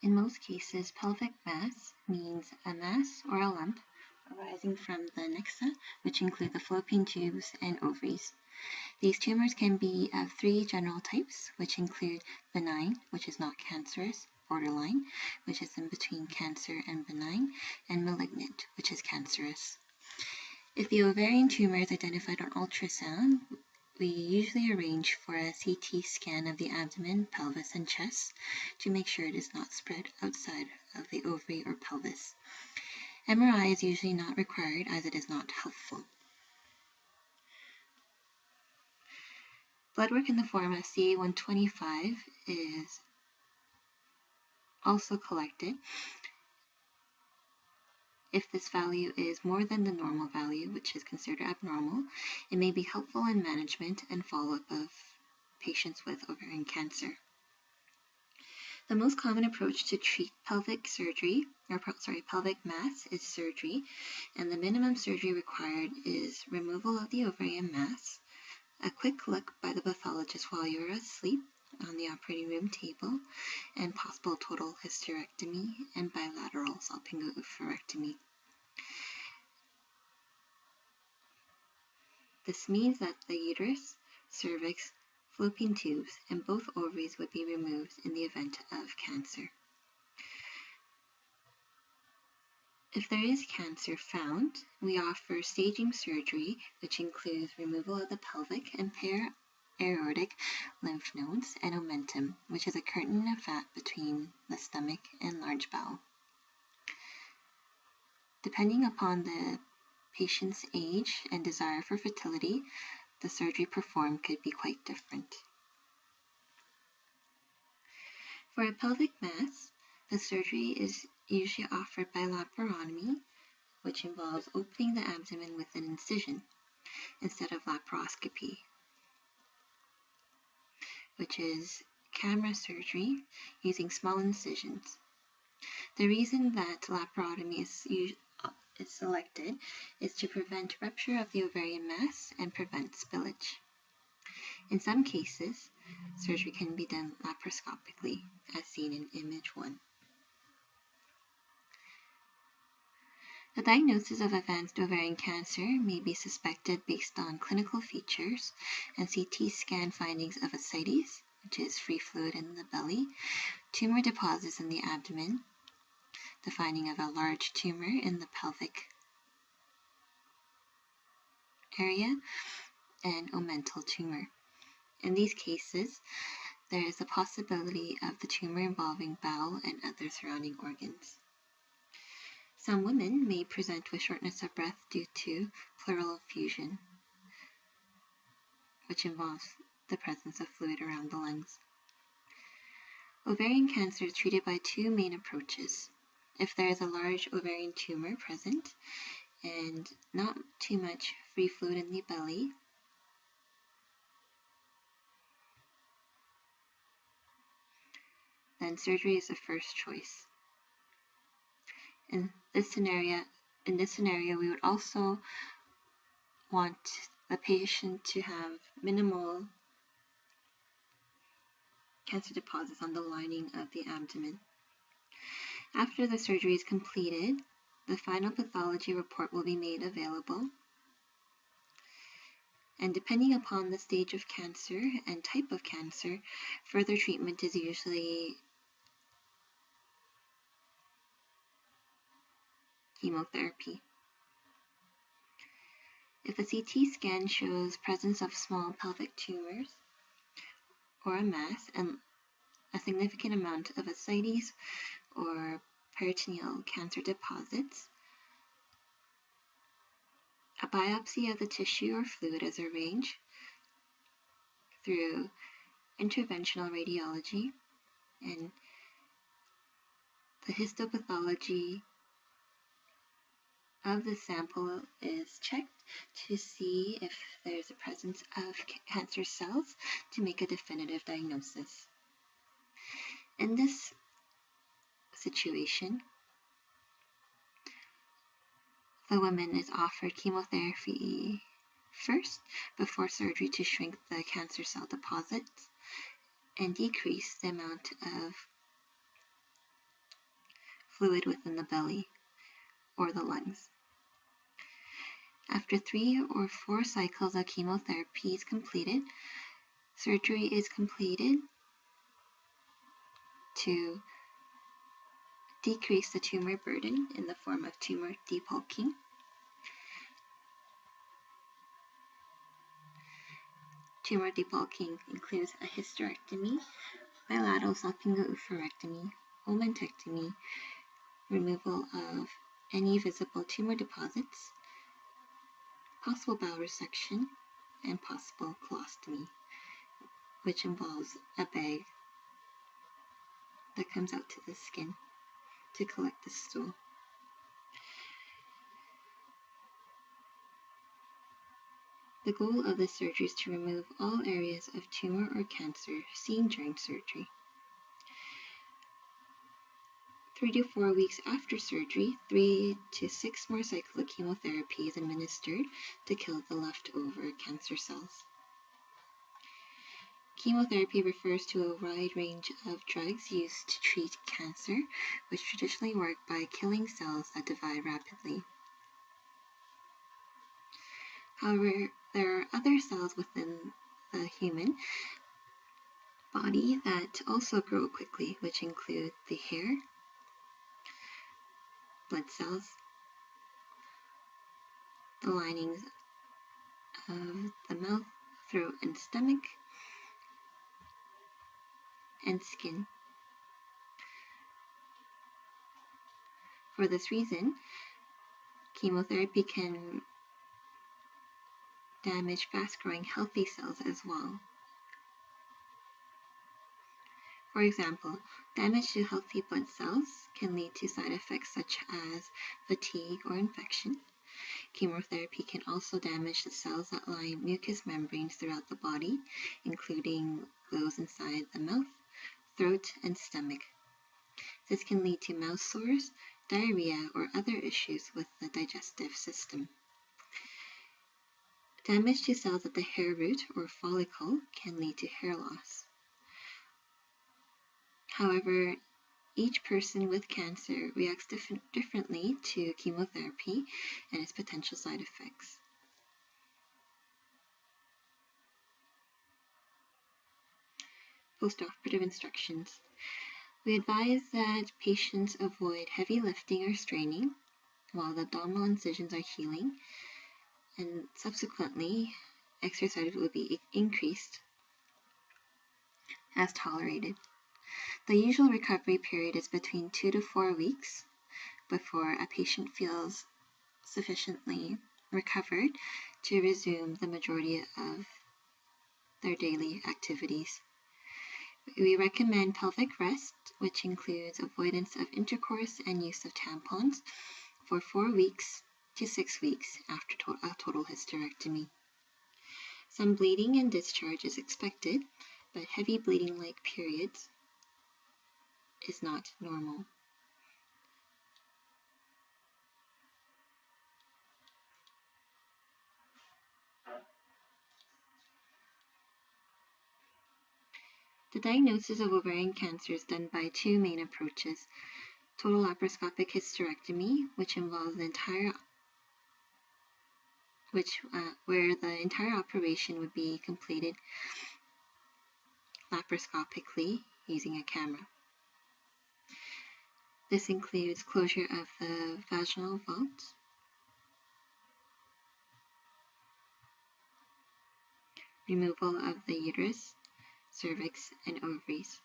In most cases, pelvic mass means a mass or a lump arising from the nexa, which include the fallopian tubes and ovaries. These tumors can be of three general types, which include benign, which is not cancerous, borderline, which is in between cancer and benign, and malignant, which is cancerous. If the ovarian tumor is identified on ultrasound, we usually arrange for a CT scan of the abdomen, pelvis, and chest to make sure it is not spread outside of the ovary or pelvis. MRI is usually not required as it is not helpful. Blood work in the form of CA-125 is also collected. If this value is more than the normal value, which is considered abnormal, it may be helpful in management and follow-up of patients with ovarian cancer. The most common approach to treat pelvic mass is surgery, and the minimum surgery required is removal of the ovarian mass, a quick look by the pathologist while you're asleep on the operating room table, and possible total hysterectomy and bilateral salpingo-oophorectomy. This means that the uterus, cervix, fallopian tubes, and both ovaries would be removed in the event of cancer. If there is cancer found, we offer staging surgery, which includes removal of the pelvic and para-aortic lymph nodes and omentum, which is a curtain of fat between the stomach and large bowel. Depending upon the patient's age and desire for fertility, the surgery performed could be quite different. For a pelvic mass, the surgery is usually offered by laparotomy, which involves opening the abdomen with an incision, instead of laparoscopy, which is camera surgery using small incisions. The reason that laparotomy is selected is to prevent rupture of the ovarian mass and prevent spillage. In some cases, surgery can be done laparoscopically, as seen in image 1. The diagnosis of advanced ovarian cancer may be suspected based on clinical features and CT scan findings of ascites, which is free fluid in the belly, tumor deposits in the abdomen, the finding of a large tumor in the pelvic area, and omental tumor. In these cases, there is a possibility of the tumor involving bowel and other surrounding organs. Some women may present with shortness of breath due to pleural effusion, which involves the presence of fluid around the lungs. Ovarian cancer is treated by two main approaches. If there is a large ovarian tumor present and not too much free fluid in the belly, then surgery is the first choice. In this scenario, we would also want the patient to have minimal cancer deposits on the lining of the abdomen. After the surgery is completed, the final pathology report will be made available, and depending upon the stage of cancer and type of cancer, further treatment is usually chemotherapy. If a CT scan shows presence of small pelvic tumors or a mass and a significant amount of ascites or peritoneal cancer deposits, a biopsy of the tissue or fluid is arranged through interventional radiology, and the histopathology of the sample is checked to see if there's a presence of cancer cells to make a definitive diagnosis. In this situation, the woman is offered chemotherapy first before surgery to shrink the cancer cell deposits and decrease the amount of fluid within the belly or the lungs. After 3 or 4 cycles of chemotherapy is completed, surgery is completed to decrease the tumor burden in the form of tumor debulking. Tumor debulking includes a hysterectomy, bilateral salpingo-oophorectomy, omentectomy, removal of any visible tumor deposits, possible bowel resection, and possible colostomy, which involves a bag that comes out to the skin to collect the stool. The goal of this surgery is to remove all areas of tumor or cancer seen during surgery. 3 to 4 weeks after surgery, 3 to 6 more cycles of chemotherapy is administered to kill the leftover cancer cells. Chemotherapy refers to a wide range of drugs used to treat cancer, which traditionally work by killing cells that divide rapidly. However, there are other cells within the human body that also grow quickly, which include the hair, blood cells, the linings of the mouth, throat, and stomach, and skin. For this reason, chemotherapy can damage fast-growing healthy cells as well. For example, damage to healthy blood cells can lead to side effects such as fatigue or infection. Chemotherapy can also damage the cells that line mucous membranes throughout the body, including those inside the mouth, throat, and stomach. This can lead to mouth sores, diarrhea, or other issues with the digestive system. Damage to cells at the hair root or follicle can lead to hair loss. However, each person with cancer reacts differently to chemotherapy and its potential side effects. Postoperative instructions. We advise that patients avoid heavy lifting or straining while the abdominal incisions are healing, and subsequently, exercise will be increased as tolerated. The usual recovery period is between 2 to 4 weeks before a patient feels sufficiently recovered to resume the majority of their daily activities. We recommend pelvic rest, which includes avoidance of intercourse and use of tampons for 4 weeks to 6 weeks after a total hysterectomy. Some bleeding and discharge is expected, but heavy bleeding-like periods is not normal. The diagnosis of ovarian cancer is done by 2 main approaches: total laparoscopic hysterectomy, which involves where the entire operation would be completed laparoscopically using a camera. This includes closure of the vaginal vault, removal of the uterus, cervix, and ovaries.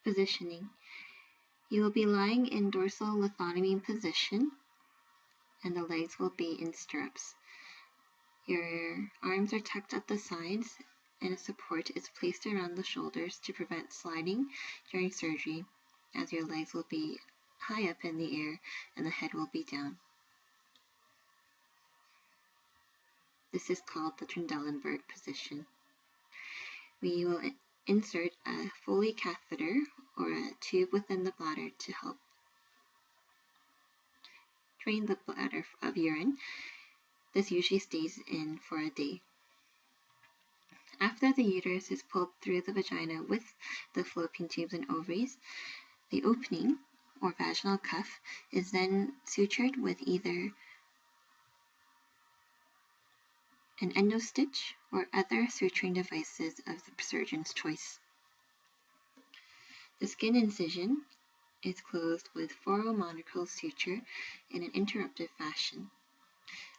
Positioning. You will be lying in dorsal lithotomy position, and the legs will be in stirrups. Your arms are tucked at the sides, and a support is placed around the shoulders to prevent sliding during surgery, as your legs will be high up in the air and the head will be down. This is called the Trendelenburg position. We will insert a Foley catheter or a tube within the bladder to help drain the bladder of urine. This usually stays in for a day. After the uterus is pulled through the vagina with the fallopian tubes and ovaries, the opening, or vaginal cuff, is then sutured with either an endostitch or other suturing devices of the surgeon's choice. The skin incision is closed with foromonachal suture in an interrupted fashion.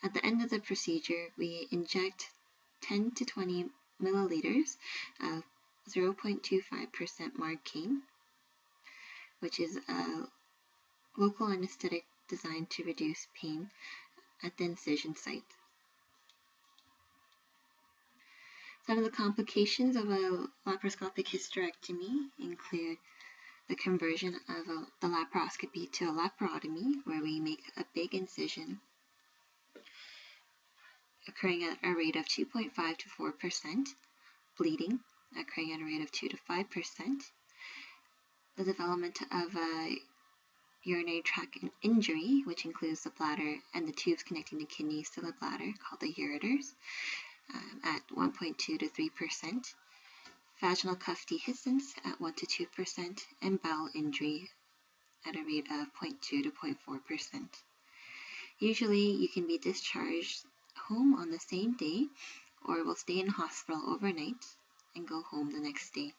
At the end of the procedure, we inject 10 to 20 milliliters of 0.25% Marcaine, which is a local anesthetic designed to reduce pain at the incision site. Some of the complications of a laparoscopic hysterectomy include the conversion of the laparoscopy to a laparotomy, where we make a big incision occurring at a rate of 2.5 to 4%, bleeding occurring at a rate of 2 to 5%, the development of a urinary tract injury, which includes the bladder and the tubes connecting the kidneys to the bladder, called the ureters, at 1.2 to 3%, vaginal cuff dehiscence at 1 to 2%, and bowel injury at a rate of 0.2 to 0.4%. Usually, you can be discharged home on the same day, or will stay in hospital overnight and go home the next day.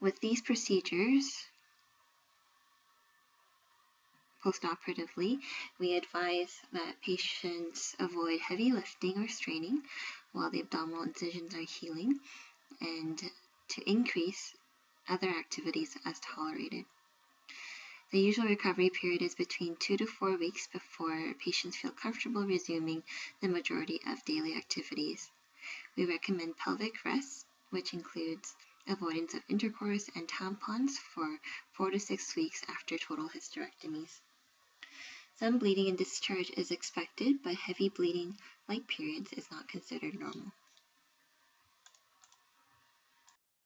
With these procedures, postoperatively, we advise that patients avoid heavy lifting or straining while the abdominal incisions are healing, and to increase other activities as tolerated. The usual recovery period is between 2 to 4 weeks before patients feel comfortable resuming the majority of daily activities. We recommend pelvic rest, which includes avoidance of intercourse and tampons for 4 to 6 weeks after total hysterectomies. Some bleeding and discharge is expected, but heavy bleeding, like periods, is not considered normal.